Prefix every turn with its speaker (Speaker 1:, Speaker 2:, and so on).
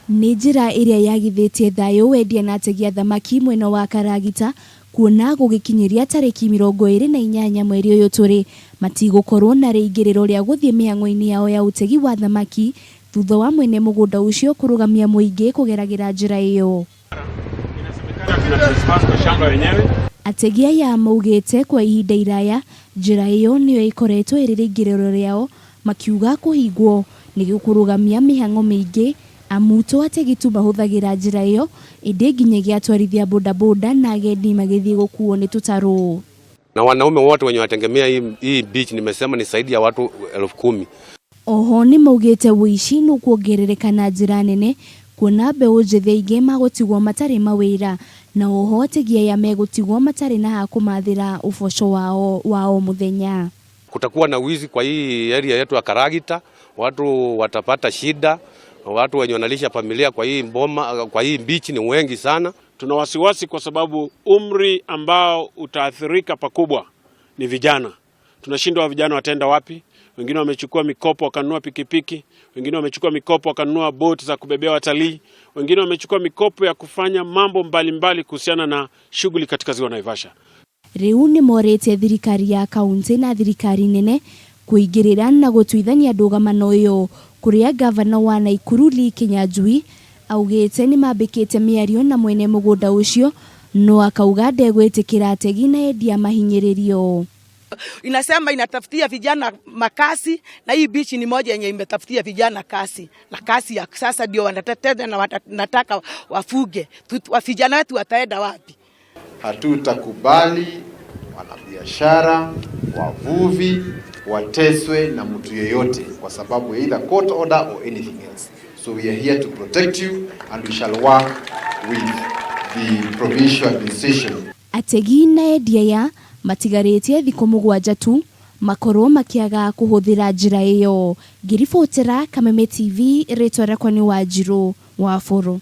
Speaker 1: NJIRA iria yagithitie thayo wendia na ategi a thamaki mwena wa Karagita kuona gugikinyiria tariki 28 mweri uyu turi matigukorwo na reingiriro ria guthie mihango-ini yao ya utegi wa thamaki thutha wa mwene mugunda ucio kurugamia muingi kugeragira njira iyo. Ategi aya maugite kwa ihinda iraya njira iyo niyo ikoretwo iri reingiriro riao makiuga kuhingwo ni gukurugamia mihango mingi amuto ategitu mahuthagira njira iyo indi nginyagia atwarithia bodaboda na agendi magithie gukuo ni tutaro.
Speaker 2: Na wanaume wote wenye watengemea hii beach nimesema ni zaidi ya watu 10,000.
Speaker 1: Oho ni maugite wici no kuongerereka na njira nene kuona mbeũ njĩthĩ aingĩ magutigwo matari mawira na oho ategi aya megutigwo matari na hakumathira uboco wao muthenya.
Speaker 2: Kutakuwa na wizi kwa hii area yetu ya Karagita, watu watapata shida, watu wenye wanalisha familia kwa hii mboma, kwa hii beach ni wengi sana.
Speaker 3: Tuna wasiwasi kwa sababu umri ambao utaathirika pakubwa ni vijana. Tunashindwa vijana wataenda wapi? Wengine wamechukua mikopo wakanunua pikipiki, wengine wamechukua mikopo wakanunua boti za kubebea watalii, wengine wamechukua mikopo ya kufanya mambo mbalimbali kuhusiana na shughuli katika ziwa Naivasha.
Speaker 1: Riu ni morete thirikari ya kaunti na thirikari nene kuigirira na gutuithania ndugamano iyo kuria gavana wa Nakuru Kinyanjui augite ni mambikite miario na mwene mugunda ucio no akauga ndegwitikira ategi na endia mahinyiririo.
Speaker 4: Inasema inatafutia vijana makasi na hii beach ni moja yenye imetafutia vijana kasi na kasi ya sasa ndio wanateteza na wanataka wafuge. Vijana wetu wataenda wapi?
Speaker 5: Hatutakubali wanabiashara, wavuvi wateswe na mtu yeyote kwa sababu either court order or anything else. So we are here to protect you and we shall work with the provincial decision.
Speaker 1: Ategi na endia matigarĩtie thikũ 7 tu makorwo makiaga kuhuthira njira iyo. Ngiribotera Kameme TV, rĩtwa rĩakwa nĩ Wanjiru wa Bũrũ.